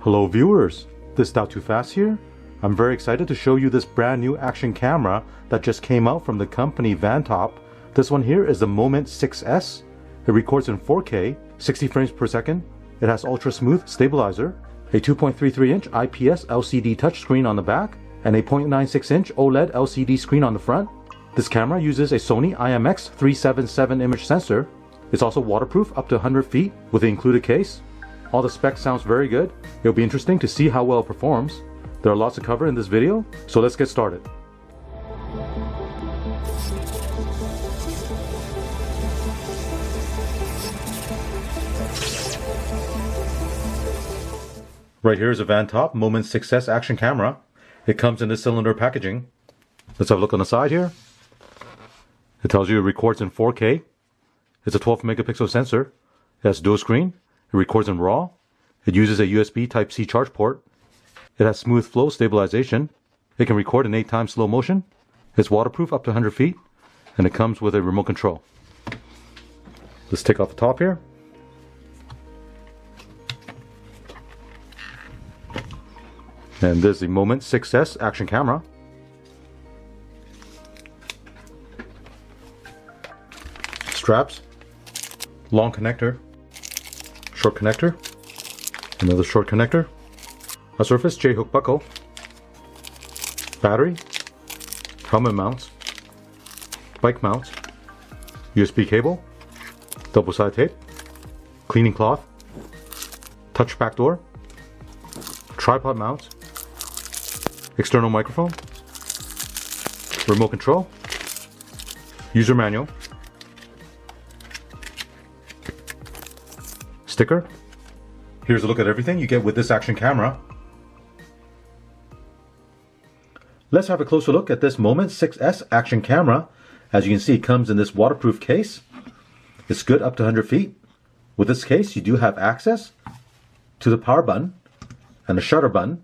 Hello viewers, this Not Too Fast here. I'm very excited to show you this brand new action camera that just came out from the company VanTop. This one here is the Moment 6S. It records in 4K, 60 frames per second. It has ultra smooth stabilizer, a 2.33-inch IPS LCD touchscreen on the back, and a 0.96-inch OLED LCD screen on the front. This camera uses a Sony IMX377 image sensor. It's also waterproof up to 100 feet with the included case. All the specs sounds very good. It'll be interesting to see how well it performs. There are lots to cover in this video, so let's get started. Right here is a VanTop Moment 6S action camera. It comes in this cylinder packaging. Let's have a look on the side here. It tells you it records in 4K. It's a 12 megapixel sensor. It has dual screen. It records in RAW. It uses a USB Type-C charge port. It has SmoothFlow Stabilization. It can record in 8x slow motion. It's waterproof up to 100 feet. And it comes with a remote control. Let's take off the top here. And this is the Moment 6S action camera. Straps. Long connector. Short connector, another short connector, a Surface J-hook buckle, battery, helmet mounts, bike mounts, USB cable, double-sided tape, cleaning cloth, touch backdoor, tripod mounts, external microphone, remote control, user manual, sticker. Here's a look at everything you get with this action camera. Let's have a closer look at this Moment 6S action camera. As you can see, it comes in this waterproof case. It's good up to 100 feet. With this case, you do have access to the power button and the shutter button.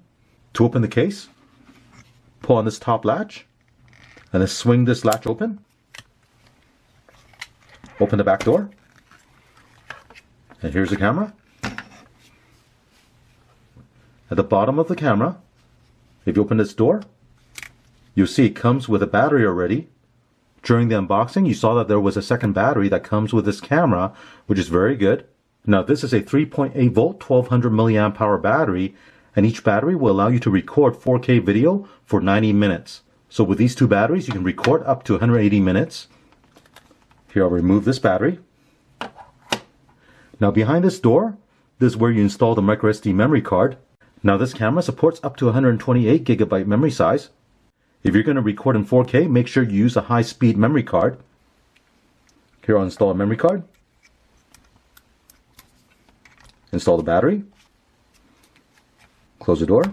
To open the case, pull on this top latch and then swing this latch open. Open the back door. And here's the camera. At the bottom of the camera, if you open this door, you'll see it comes with a battery already. During the unboxing, you saw that there was a second battery that comes with this camera, which is very good. Now this is a 3.8 volt, 1200 milliamp hour battery, and each battery will allow you to record 4K video for 90 minutes. So with these two batteries, you can record up to 180 minutes. Here, I'll remove this battery. Now behind this door, this is where you install the microSD memory card. Now this camera supports up to 128 gigabyte memory size. If you're going to record in 4K, make sure you use a high-speed memory card. Here, I'll install a memory card. Install the battery. Close the door.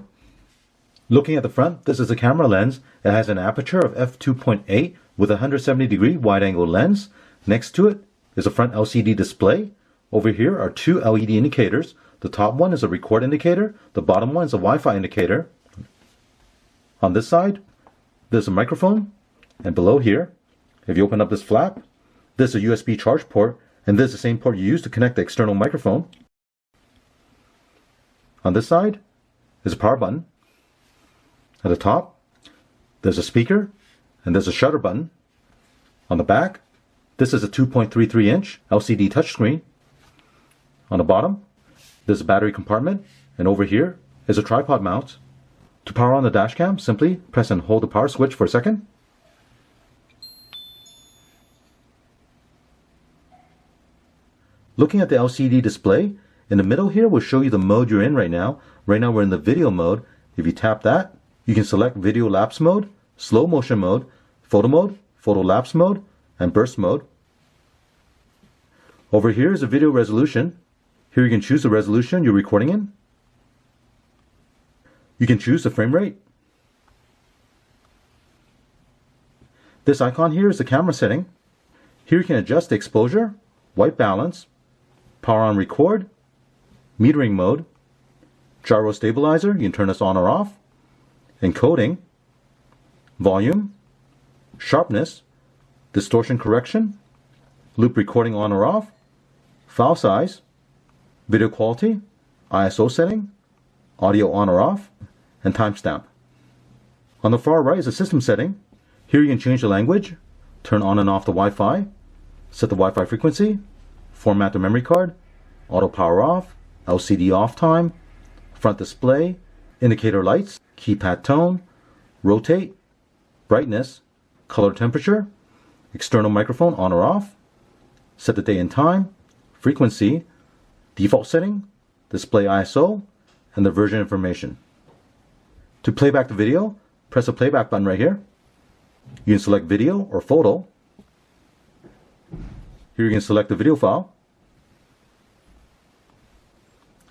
Looking at the front, this is a camera lens. It has an aperture of f2.8 with a 170-degree wide-angle lens. Next to it is a front LCD display. Over here are two LED indicators. The top one is a record indicator. The bottom one is a Wi-Fi indicator. On this side, there's a microphone. And below here, if you open up this flap, this is a USB charge port. And this is the same port you use to connect the external microphone. On this side is a power button. At the top, there's a speaker. And there's a shutter button. On the back, this is a 2.33-inch LCD touchscreen. On the bottom, there's a battery compartment, and over here is a tripod mount. To power on the dash cam, simply press and hold the power switch for a second. Looking at the LCD display, in the middle here will show you the mode you're in right now. Right now we're in the video mode. If you tap that, you can select video lapse mode, slow motion mode, photo lapse mode, and burst mode. Over here is a video resolution. Here you can choose the resolution you're recording in. You can choose the frame rate. This icon here is the camera setting. Here you can adjust the exposure, white balance, power on record, metering mode, gyro stabilizer, you can turn this on or off, encoding, volume, sharpness, distortion correction, loop recording on or off, file size, video quality, ISO setting, audio on or off, and timestamp. On the far right is a system setting. Here you can change the language, turn on and off the Wi-Fi, set the Wi-Fi frequency, format the memory card, auto power off, LCD off time, front display, indicator lights, keypad tone, rotate, brightness, color temperature, external microphone on or off, set the day and time, frequency, default setting, display ISO, and the version information. To play back the video, press the playback button right here. You can select video or photo. Here you can select the video file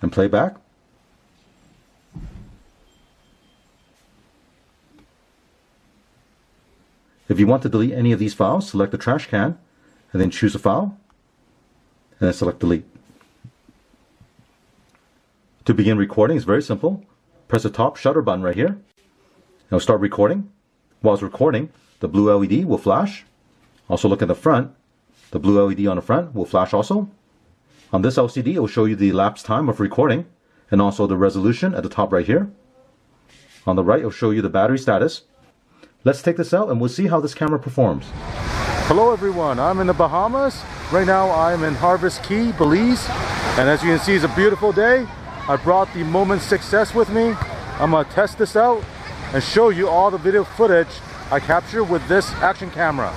and play back. If you want to delete any of these files, select the trash can and then choose a file and then select delete. To begin recording is very simple. Press the top shutter button right here. Now start recording. While it's recording, the blue LED will flash. Also look at the front. The blue LED on the front will flash also. On this LCD, it will show you the elapsed time of recording and also the resolution at the top right here. On the right, it will show you the battery status. Let's take this out and we'll see how this camera performs. Hello everyone, I'm in the Bahamas. Right now I'm in Harvest Key, Belize. And as you can see, it's a beautiful day. I brought the Moment 6S with me. I'm going to test this out and show you all the video footage I captured with this action camera.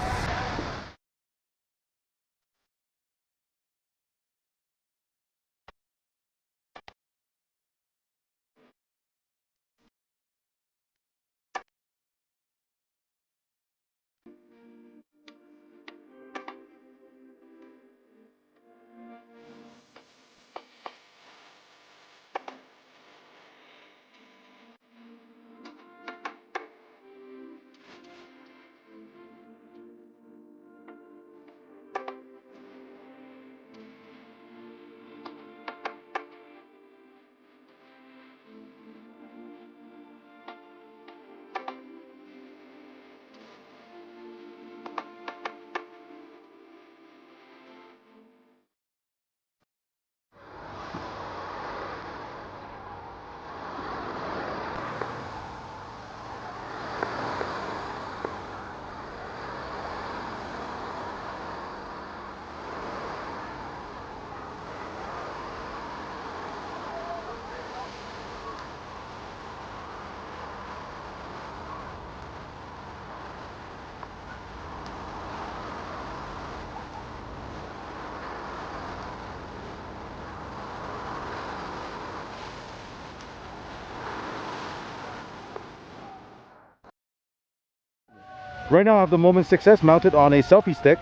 Right now I have the Moment 6S mounted on a selfie stick.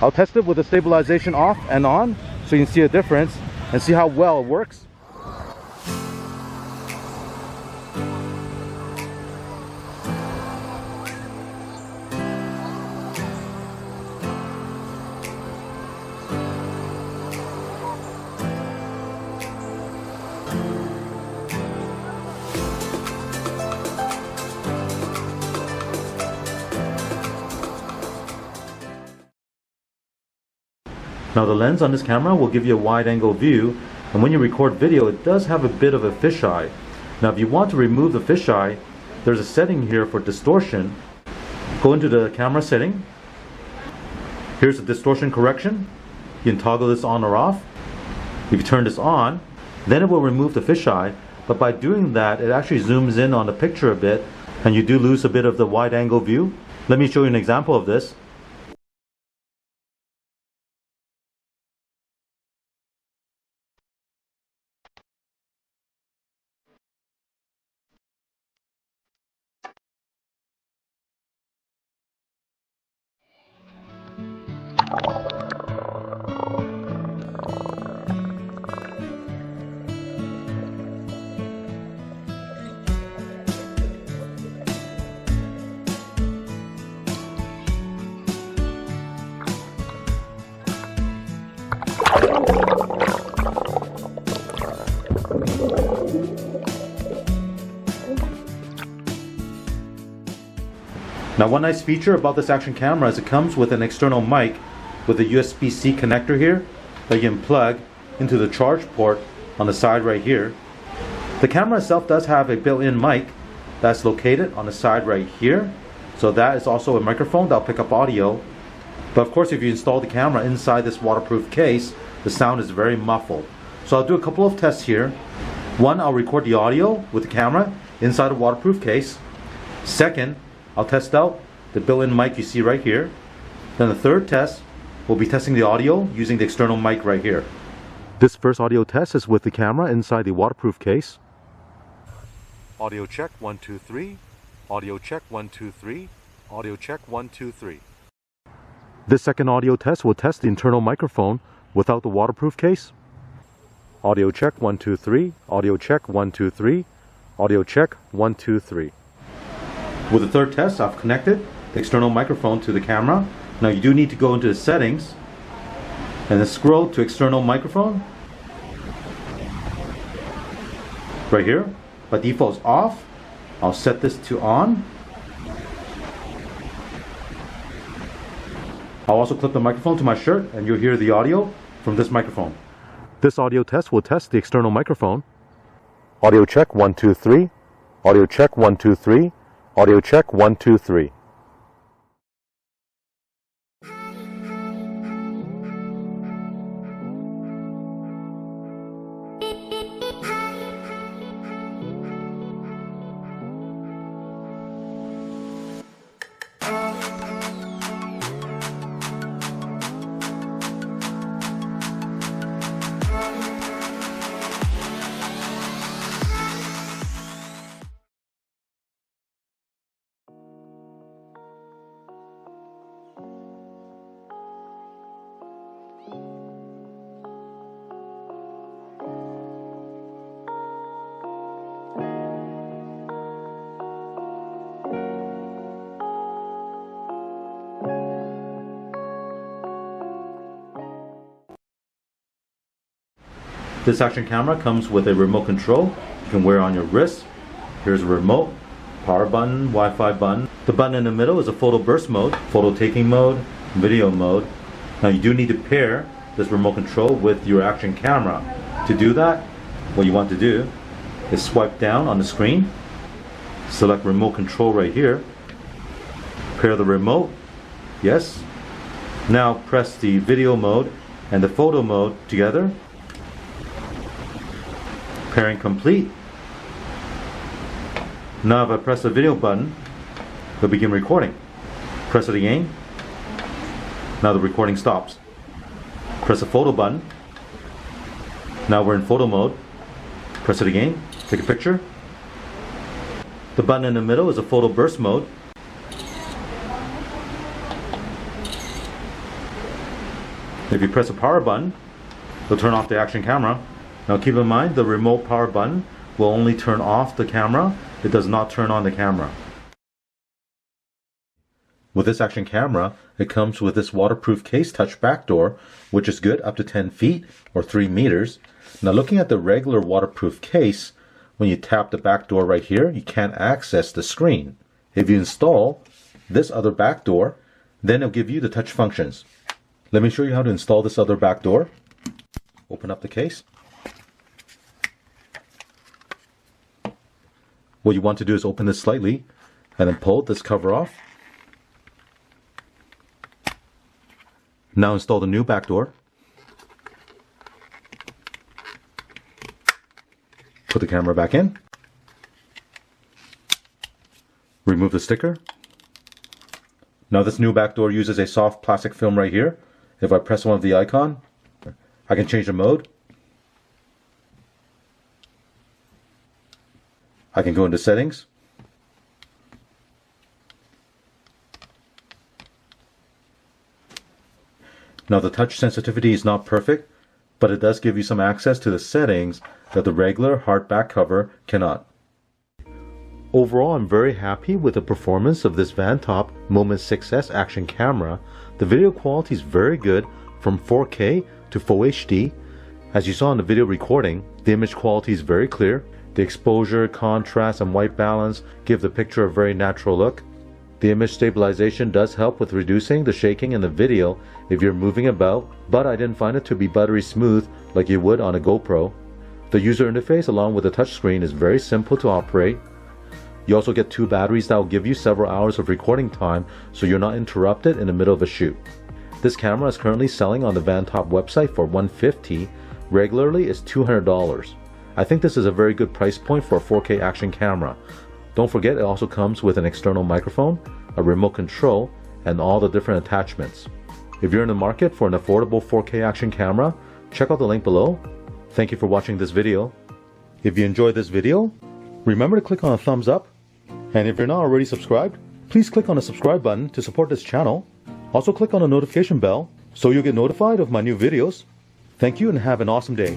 I'll test it with the stabilization off and on so you can see a difference and see how well it works. Now the lens on this camera will give you a wide angle view, and when you record video it does have a bit of a fisheye. Now if you want to remove the fisheye, there's a setting here for distortion. Go into the camera setting. Here's the distortion correction. You can toggle this on or off. If you turn this on, then it will remove the fisheye, but by doing that it actually zooms in on the picture a bit and you do lose a bit of the wide angle view. Let me show you an example of this. Now one nice feature about this action camera is it comes with an external mic with a USB-C connector here that you can plug into the charge port on the side right here. The camera itself does have a built-in mic that's located on the side right here. So that is also a microphone that'll pick up audio. But of course, if you install the camera inside this waterproof case, the sound is very muffled. So I'll do a couple of tests here. One, I'll record the audio with the camera inside a waterproof case. Second, I'll test out the built-in mic you see right here. Then the third test, we'll be testing the audio using the external mic right here. This first audio test is with the camera inside the waterproof case. Audio check 1 2 3. Audio check 1 2 3. Audio check 1 2 3. This second audio test will test the internal microphone without the waterproof case. Audio check 1 2 3. Audio check 1 2 3. Audio check 1 2 3. With the third test, I've connected the external microphone to the camera. Now you do need to go into the settings and then scroll to external microphone. Right here. By default is off. I'll set this to on. I'll also clip the microphone to my shirt and you'll hear the audio from this microphone. This audio test will test the external microphone. Audio check 1 2 3. Audio check 1 2 3. Audio check 1 2 3. This action camera comes with a remote control you can wear on your wrist. Here's a remote, power button, Wi-Fi button. The button in the middle is a photo burst mode, photo taking mode, video mode. Now you do need to pair this remote control with your action camera. To do that, what you want to do is swipe down on the screen, select remote control right here, pair the remote, yes. Now press the video mode and the photo mode together. Pairing complete. Now if I press the video button, it'll begin recording. Press it again. Now the recording stops. Press the photo button. Now we're in photo mode. Press it again. Take a picture. The button in the middle is a photo burst mode. If you press the power button, it'll turn off the action camera. Now keep in mind, the remote power button will only turn off the camera. It does not turn on the camera. With this action camera, it comes with this waterproof case touch backdoor, which is good up to 10 feet or 3 meters. Now looking at the regular waterproof case, when you tap the backdoor right here, you can't access the screen. If you install this other backdoor, then it'll give you the touch functions. Let me show you how to install this other backdoor. Open up the case. What you want to do is open this slightly and then pull this cover off. Now install the new backdoor. Put the camera back in. Remove the sticker. Now this new backdoor uses a soft plastic film right here. If I press one of the icon, I can change the mode. I can go into settings. Now the touch sensitivity is not perfect, but it does give you some access to the settings that the regular hard back cover cannot. Overall, I'm very happy with the performance of this VanTop Moment 6S action camera. The video quality is very good from 4K to Full HD. As you saw in the video recording, the image quality is very clear. The exposure, contrast, and white balance give the picture a very natural look. The image stabilization does help with reducing the shaking in the video if you're moving about, but I didn't find it to be buttery smooth like you would on a GoPro. The user interface along with the touchscreen is very simple to operate. You also get 2 batteries that will give you several hours of recording time so you're not interrupted in the middle of a shoot. This camera is currently selling on the VanTop website for $150. Regularly it's $200. I think this is a very good price point for a 4K action camera. Don't forget it also comes with an external microphone, a remote control, and all the different attachments. If you're in the market for an affordable 4K action camera, check out the link below. Thank you for watching this video. If you enjoyed this video, remember to click on a thumbs up. And if you're not already subscribed, please click on the subscribe button to support this channel. Also click on the notification bell so you'll get notified of my new videos. Thank you and have an awesome day.